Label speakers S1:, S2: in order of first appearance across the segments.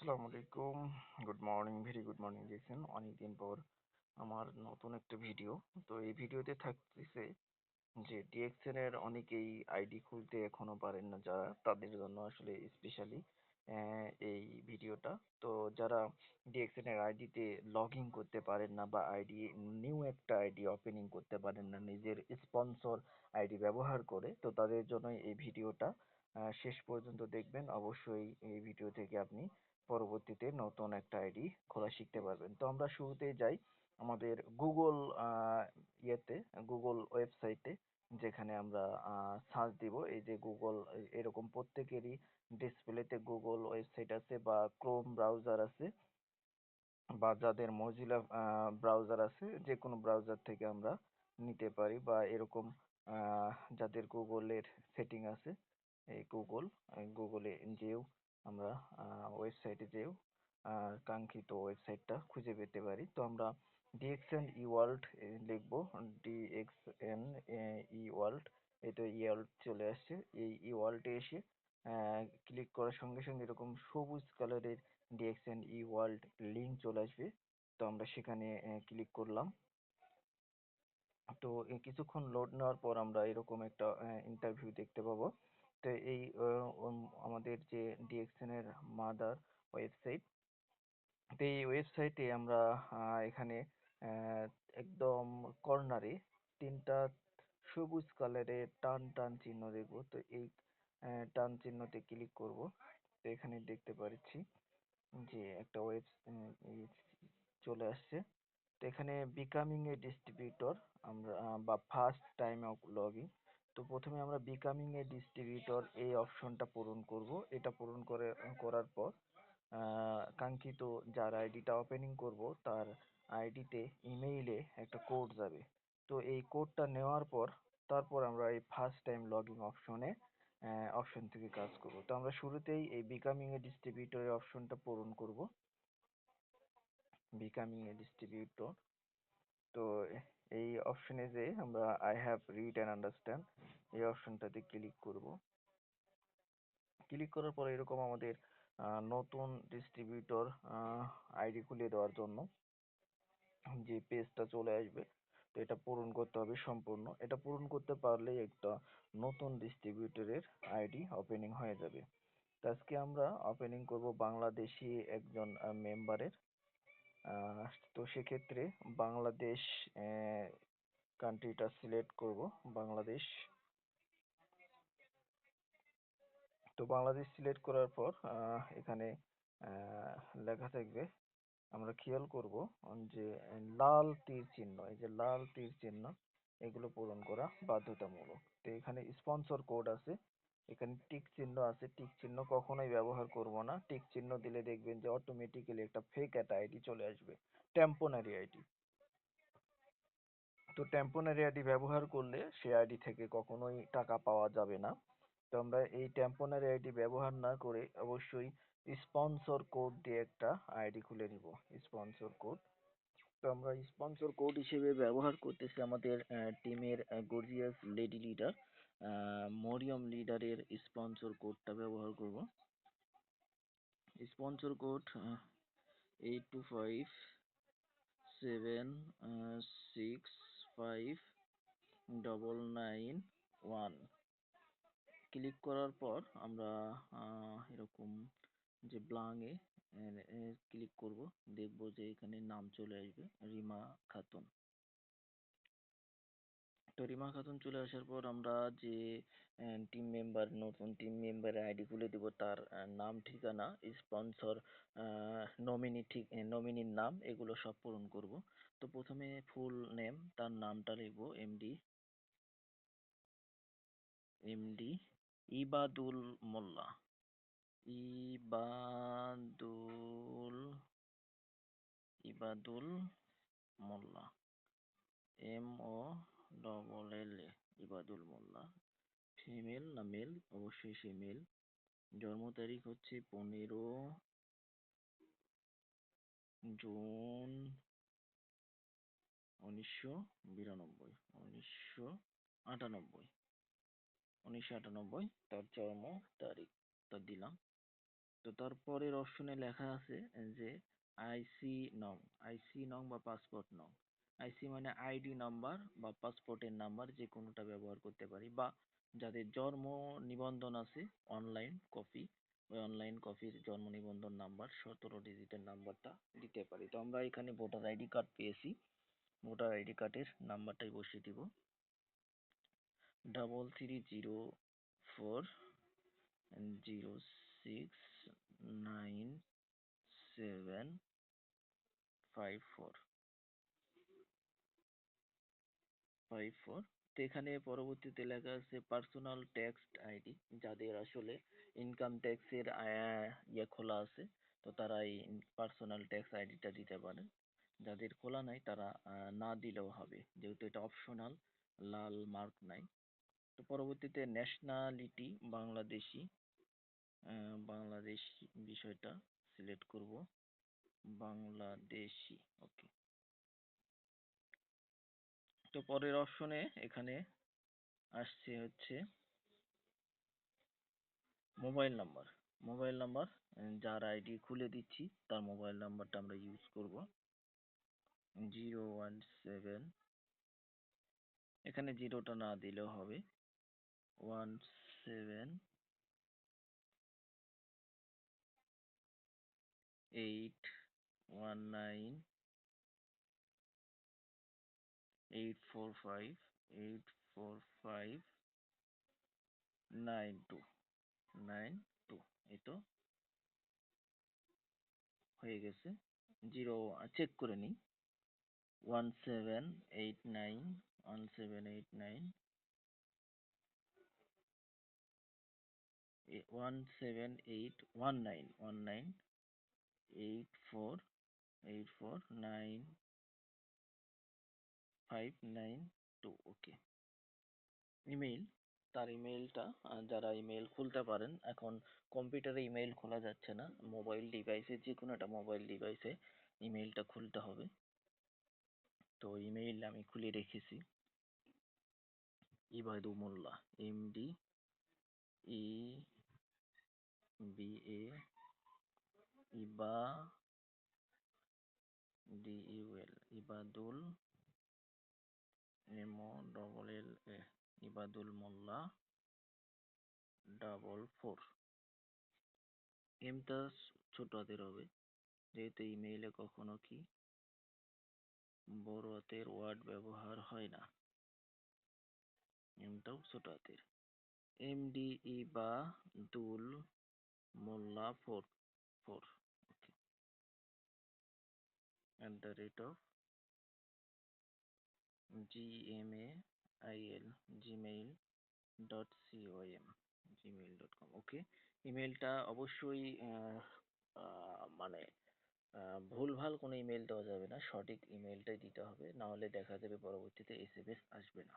S1: আসসালামু আলাইকুম। Good morning, very good morning দেখছেন। অনেকদিন পর আমার নতুন একটা ভিডিও। তো এই ভিডিওতে থাকতেছে যে ডিএক্সএন এর অনেকেই আইডি খুলতে এখনো পারেন না, যারা তাদের জন্য আসলে স্পেশালি এই ভিডিওটা। তো যারা ডিএক্সএন এর আইডিতে লগ ইন করতে পারেন না বা নিউ একটা আইডি ওপেনিং করতে পারেন না নিজের স্পন্সর আইডি ব্যবহার করে, তো তাদের জন্য এই ভিডিওটা শেষ পর্যন্ত দেখবেন। অবশ্যই এই ভিডিও থেকে আপনি পরবর্তীতে নতুন একটা আইডি খোলা শিখতে পারবেন। তো আমরা শুরুতেই যাই আমাদের গুগল ইয়েতে, গুগল ওয়েবসাইটে, যেখানে আমরা সার্চ দিব। এই যে গুগল, এরকম প্রত্যেকেরই ডিসপ্লেতে গুগল ওয়েবসাইট আছে বা ক্রোম ব্রাউজার আছে, বা যাদের মজিলা ব্রাউজার আছে, যে কোনো ব্রাউজার থেকে আমরা নিতে পারি, বা এরকম যাদের গুগলের সেটিং আছে, এই গুগলে যেও আমরা ওয়েবসাইটে যেও কাঙ্ক্ষিত ওয়েবসাইটটা খুঁজে পেতে পারি। তো আমরা ডিএক্সএন ই ওয়ার্ল্ড লিখবো, ডিএক্সএন ই ওয়ার্ল্ড। এই তো ই ওয়ার্ল্ড চলে আসছে। এই ই ওয়ার্ল্ডে এসে ক্লিক করার সঙ্গে সঙ্গে এরকম সবুজ কালারের ডিএক্সএন ই ওয়ার্ল্ড লিঙ্ক চলে আসবে। তো আমরা সেখানে ক্লিক করলাম। তো কিছুক্ষণ লোড নেওয়ার পর আমরা এরকম একটা ইন্টারভিউ দেখতে পাবো। তো এই আমাদের যে ডিএক্সএন এর মাদার ওয়েবসাইট, তো এই ওয়েবসাইটে আমরা এখানে আহ, একদম কর্নারে তিনটা সবুজ কালারের টান টান চিহ্ন দেখবো। তো এই টান চিহ্নতে ক্লিক করব। তো এখানে দেখতে পাচ্ছি যে একটা চলে আসছে। তো এখানে বিকামিং এ ডিস্ট্রিবিউটর আমরা বা ফার্স্ট টাইম অফ লগইন। তো প্রথমে আমরা বিকামিং এ ডিস্ট্রিবিউটর এই অপশনটা পূরণ করব। এটা পূরণ করার পর কাঙ্ক্ষিত যার আইডিটা ওপেনিং করব তার আইডিতে ইমেইলে একটা কোড যাবে। তো এই কোডটা নেওয়ার পর তারপর আমরা এই ফার্স্ট টাইম লগইন অপশন থেকে কাজ করব। তো আমরা শুরুতেই এই বিকামিং এ ডিস্ট্রিবিউটর অপশনটা পূরণ করব, বিকামিং এ ডিস্ট্রিবিউটর। তো এই অপশনে যে আমরা I have read and understand এই অপশনটাতে ক্লিক করব। ক্লিক করার পরে এরকম আমাদের নতুন ডিস্ট্রিবিউটর আইডি খুলে দেওয়ার জন্য যে পেজটা চলে আসবে। তো এটা পূরণ করতে হবে সম্পূর্ণ। এটা পূরণ করতে পারলেই একটা নতুন ডিস্ট্রিবিউটরের আইডি ওপেনিং হয়ে যাবে। তো আজকে আমরা ওপেনিং করব বাংলাদেশি একজন মেম্বারের। তো সেক্ষেত্রে বাংলাদেশ কান্ট্রিটা সিলেক্ট করব, বাংলাদেশ। তো বাংলাদেশ সিলেক্ট করার পর এখানে লেখা থাকবে, আমরা খেয়াল করব যে লাল তীর চিহ্ন, এই যে লাল তীর চিহ্ন, এগুলো পূরণ করা বাধ্যতামূলক। তো এখানে স্পন্সর কোড আছে, এখানে টিক চিহ্ন আছে, টিক চিহ্ন কখনোই ব্যবহার করব না। টিক চিহ্ন দিলে দেখবেন যে অটোমেটিক্যালি একটা ফেক একটা আইডি চলে আসবে, টেম্পোরারি আইডি। তো টেম্পোরারি আইডি ব্যবহার করলে সে আইডি থেকে কখনোই টাকা পাওয়া যাবে না। তো আমরা এই টেম্পোরারি আইডি ব্যবহার না করে অবশ্যই স্পন্সর কোড দিয়ে একটা আইডি খুলে নিব, স্পন্সর কোড। তো আমরা স্পন্সর কোড হিসেবে ব্যবহার করতেছি আমাদের টিমের গর্জিয়াস লেডি লিডার, মরিয়ম লিডারের স্পন্সর কোডটা ব্যবহার করব। Sponsor code 8257659991। ক্লিক করার পর আমরা এরকম যে ব্লাঙ্কে ক্লিক করব, দেখব যে এখানে নাম চলে আসবে রিমা খাতুন। তো রিমা খাতুন চলে আসার পর আমরা যে নতুন টিম মেম্বারের আইডি খুলে দিব, তার নাম, ঠিকানা, স্পন্সর, নমিনির নাম, এগুলো সব পূরণ করব। তো প্রথমে ফুল নেম, তার নামটা লিখবো এমডি এমডি ইবাদুল মোল্লা, ইবাদুল ইবাদুল মোল্লা, MOLLA, ইবাদুল মোল্লা। ফিমেল না মেল? অবশ্যই সে মেল। জন্ম তারিখ হচ্ছে 15 জুন 1992, 1998, তার জন্ম তারিখ তা দিলাম। তো তারপরের অপশনে লেখা আছে যে আইসি নং, আইসি নং বা পাসপোর্ট নং। আইসি মানে আইডি নাম্বার বা পাসপোর্টের নাম্বার, যে কোনোটা ব্যবহার করতে পারি, বা যাদের জন্ম নিবন্ধন আছে অনলাইন কপি, ওই অনলাইন কপির জন্ম নিবন্ধন নাম্বার 17 ডিজিটের নাম্বারটা দিতে পারি। তো আমরা এখানে ভোটার আইডি কার্ড পেয়েছি, ভোটার আইডি কার্ডের নাম্বারটাই বসিয়ে দিব, 3304069754। তো এখানে পরবর্তীতে লেখা আছে পার্সোনাল ট্যাক্স আইডি, যাদের আসলে ইনকাম ট্যাক্সের ইয়ে খোলা আছে, তো তারা এই পার্সোনাল ট্যাক্স আইডিটা দিতে পারে। যাদের খোলা নাই তারা না দিলেও হবে, যেহেতু এটা অপশনাল, লাল মার্ক নাই। তো পরবর্তীতে ন্যাশনালিটি বাংলাদেশি, বাংলাদেশি বিষয়টা সিলেক্ট করব, বাংলাদেশি। ওকে। তো পরের অপশনে এখানে আসছে হচ্ছে মোবাইল নাম্বার। মোবাইল নাম্বার, যার আইডি খুলে দিচ্ছি তার মোবাইল নাম্বারটা আমরা ইউজ করব, 017, এখানে জিরোটা না দিলেও হবে, 1781984592 এই তো হয়ে গেছে। জিরো চেক করে নিই, 1789 1781984 ওকে। ইমেইল, তার ইমেইলটা, যারা ইমেইল খুলতে পারেন, এখন কম্পিউটারে ইমেইল খোলা যাচ্ছে না, মোবাইল ডিভাইসে, যে কোনো একটা মোবাইল ডিভাইসে ইমেইলটা খুলতে হবে। তো ইমেইল আমি খুলে রেখেছি, ইবাদু মোল্লা, MDEBA, ইবাদুল, MOLLA, ইবাদুল মোল্লা 44। এমটা ছোট হাতের হবে, যেহেতু ইমেইলে কখনো কি বড় হাতের ওয়ার্ড ব্যবহার হয় না, এমটাও ছোট হাতের। MDEBAদুল মোল্লা 44 @gmail, gmail.com। ওকে, ইমেলটা অবশ্যই মানে ভুলভাল কোনো ইমেল দেওয়া যাবে না, সঠিক ইমেলটাই দিতে হবে, না হলে দেখা যাবে পরবর্তীতে এসএমএস আসবে না।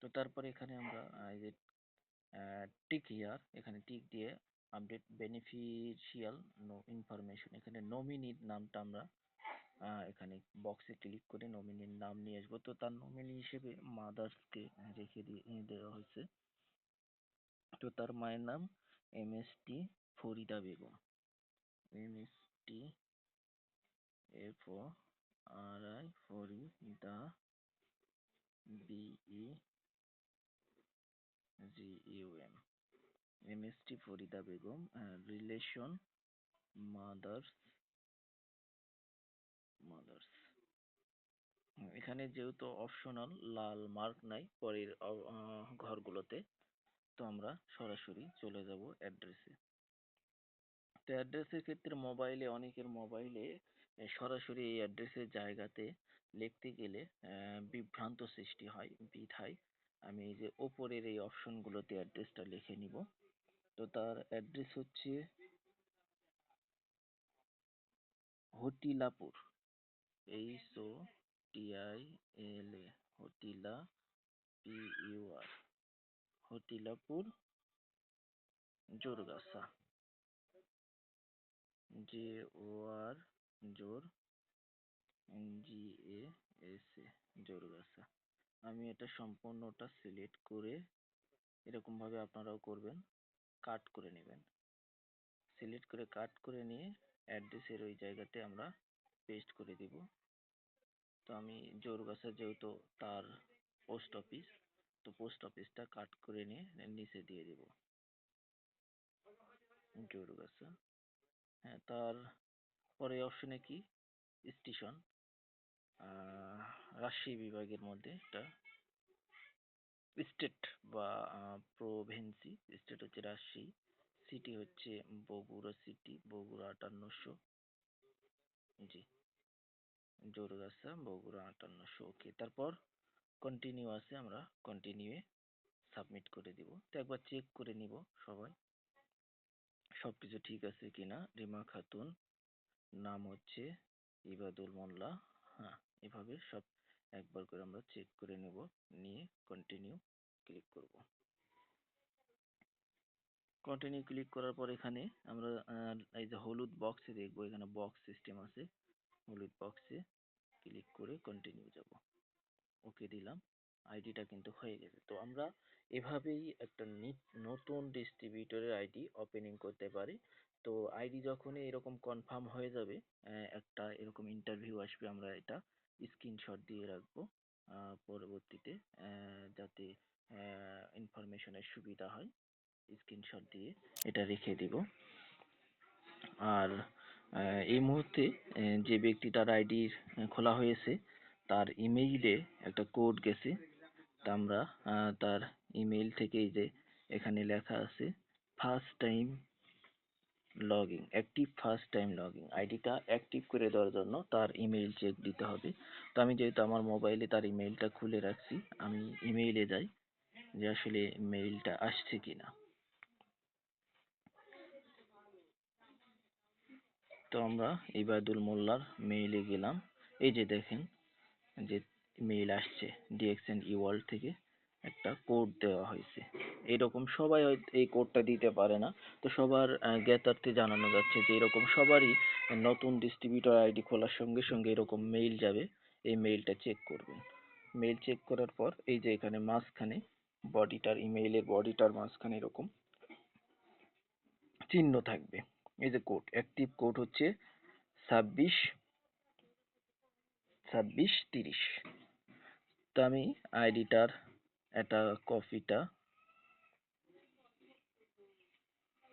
S1: তো তারপরে এখানে আমরা এই যে টিক হিয়ার, এখানে টিক দিয়ে আপডেট বেনিফিশিয়াল নো ইনফরমেশন, এখানে নমিনির নামটা আমরা এখানে বক্সে ক্লিক করে নমিনির নাম নিয়ে আসবো। তো তার নমিনি হিসেবে মাদার্সকে রেখে দেওয়া হয়েছে। তো তার মায়ের নাম MST Farida Begum, MSTFORI Farida BEGUM, MST Farida Begum. Relation mother's, mother's এখানে যেহেতু অপশনাল, লাল মার্ক নাই পরের ঘরগুলোতে, তো আমরা সরাসরি চলে যাব অ্যাড্রেসে। তো অ্যাড্রেসের ক্ষেত্রে মোবাইলে, অনেকের মোবাইলে সরাসরি এই অ্যাড্রেসের জায়গাতে লিখতে গেলে বিভ্রান্ত সৃষ্টি হয়, বিধায় আমি এই যে ওপরের এই অপশনগুলোতে অ্যাড্রেসটা লিখে নিব। তো তার অ্যাড্রেস হচ্ছে হটিলাপুর, HOTILA, হটিলা PUR, হটিলাপুর জোরগাছা, JOR জোর GASA, জোরগাছা। আমি এটা সম্পূর্ণটা সিলেক্ট করে, এরকম ভাবে আপনারাও করবেন, কাট করে নেবেন। সিলেক্ট করে কাট করে নিয়ে অ্যাড্রেসের ওই জায়গাতে আমরা পেস্ট করে দিব। তো আমি জোরগাছা যেহেতু তার পোস্ট অফিস, তো পোস্ট অফিসটা কাট করে নিয়ে নিচে দিয়ে দিব জোরগাছা। হ্যাঁ, তার পরে অপশনে কি স্টেশন, রাজশাহী বিভাগের মধ্যে একটা স্টেট বা প্রভিন্সি। স্টেট হচ্ছে রাজশাহী, সিটি হচ্ছে বগুড়া সিটি, বগুড়া 5800। জি, জোরগাছা বগুড়া 5800। ওকে, তারপর কন্টিনিউ আছে, আমরা কন্টিনিউ সাবমিট করে দিব। তো একবার চেক করে নিব সবাই সবকিছু ঠিক আছে কিনা। রিমা খাতুন, নাম হচ্ছে ইবাদুল মোল্লা। হ্যাঁ, এভাবে সব একবার করে আমরা চেক করে নেব, নিয়ে কন্টিনিউ ক্লিক করব। কন্টিনিউ ক্লিক করার পর এখানে আমরা এই যে হলুদ বক্সে দেখবো, এখানে বক্স সিস্টেম আছে, হলুদ বক্সে ক্লিক করে কন্টিনিউ যাব। ওকে দিলাম, আইডিটা কিন্তু হয়ে গেছে। তো আমরা এভাবেই একটা নতুন ডিস্ট্রিবিউটরের আইডি ওপেনিং করতে পারি। তো আইডি যখনই এরকম কনফার্ম হয়ে যাবে, একটা এরকম ইন্টারভিউ আসবে, আমরা এটা স্ক্রিনশট দিয়ে রাখবো পরবর্তীতে, যাতে ইনফরমেশনের সুবিধা হয়। স্ক্রিনশট দিয়ে এটা রেখে দিব। আর এই মুহূর্তে যে ব্যক্তিটার আইডি খোলা হয়েছে, তার ইমেইলে একটা কোড গেছে। তা আমরা তার ইমেইল থেকে, এই যে এখানে লেখা আছে first time login, active first time login, আইডিটা অ্যাক্টিভ করে দেওয়ার জন্য তার ইমেইল চেক দিতে হবে। তো আমি যেহেতু আমার মোবাইলে তার ইমেইলটা খুলে রাখছি, আমি ইমেইলে যাই যে আসলে মেইলটা আসছে কিনা। তো আমরা ইবাদুল মোল্লার মেইলে গেলাম, এই যে দেখেন যে মেইল আসছে ডিএক্সএন ই ওয়ার্ল্ড থেকে একটা কোড দেওয়া হয়েছে। এরকম সবাই হয়তো এই কোডটা দিতে পারে না। তো সবার জ্ঞাতার্থে জানানো যাচ্ছে যে এরকম সবারই নতুন ডিস্ট্রিবিউটর আইডি খোলার সঙ্গে সঙ্গে এরকম মেইল যাবে, এই মেইলটা চেক করবেন। মেইল চেক করার পর এই যে এখানে মাঝখানে বডিটার, ইমেইলের বডিটার মাঝখানে এরকম চিহ্ন থাকবে, এই যে কোড, অ্যাক্টিভ কোড হচ্ছে 26 26 30। তো আমি আইডিটার একটা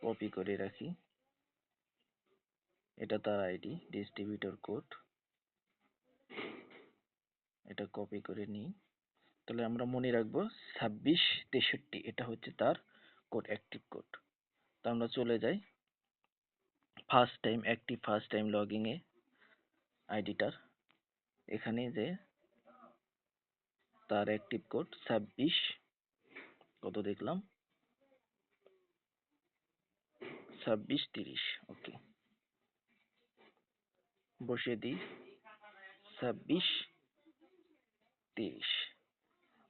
S1: কপি করে রাখি, এটা তার আইডি ডিস্ট্রিবিউটর কোড, এটা কপি করে নিই। তাহলে আমরা মনে রাখবো 26 63, এটা হচ্ছে তার কোড, অ্যাক্টিভ কোড। তো আমরা চলে যাই first time active first time login এ আইডিটার, এখানে যে তার অ্যাক্টিভ কোড 26 কত দেখলাম 26 30। ওকে, বসিয়ে দিই 26 30।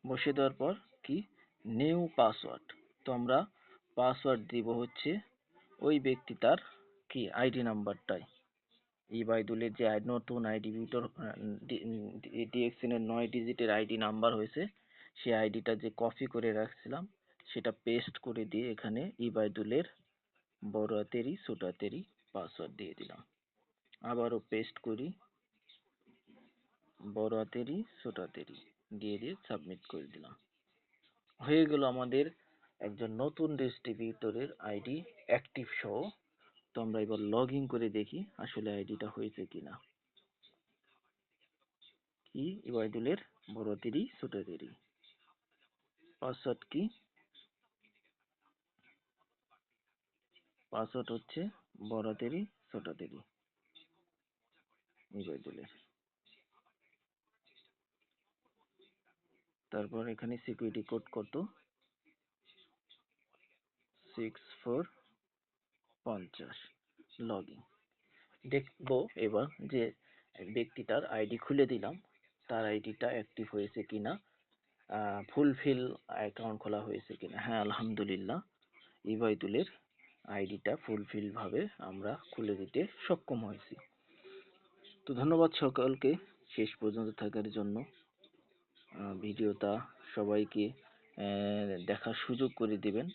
S1: বসিয়ে দেওয়ার পর কি নিউ পাসওয়ার্ড, তো আমরা পাসওয়ার্ড দিব হচ্ছে ওই ব্যক্তিটার কি আইডি নাম্বারটাই, ইবাইদুলের যে নতুন আইডি ভিতর ডিএক্সএন এর 9 ডিজিটের আইডি নাম্বার হয়েছে, সেই আইডিটা যে কপি করে রাখছিলাম সেটা পেস্ট করে দিয়ে এখানে ইবাইদুলের বড় হাতেরই ছোট হাতেরই পাসওয়ার্ড দিয়ে দিলাম। আবারও পেস্ট করি, বড় হাতেরই ছোট হাতেরই দিয়ে সাবমিট করে দিলাম। হয়ে গেল আমাদের একজন নতুন ডিস্ট্রিবিউটরের আইডি অ্যাক্টিভ সহ। তো আমরা এবার লগ ইন করে দেখি আসলে আইডিটা হয়েছে কিনা। কি ইবাইদুলের বড় হাতেরই ছোট হাতেরই, পাসওয়ার্ড কি, পাসওয়ার্ড হচ্ছে বড় হাতেরই ছোট হাতেরই ইবাইদুলের। তারপর এখানে সিকিউরিটি কোড কত 6450। লগ ইন দেখবো এবার যে ব্যক্তিটার আইডি খুলে দিলাম, তার আইডিটা অ্যাক্টিভ হয়েছে কিনা, ফুলফিল অ্যাকাউন্ট খোলা হয়েছে কিনা। হ্যাঁ, আলহামদুলিল্লাহ, ইবাইদুলের আইডিটা ফুলফিল ভাবে আমরা খুলে দিতে সক্ষম হয়েছি। তো ধন্যবাদ সকলকে শেষ পর্যন্ত থাকার জন্য। ভিডিওটা সবাইকে দেখার সুযোগ করে দিবেন।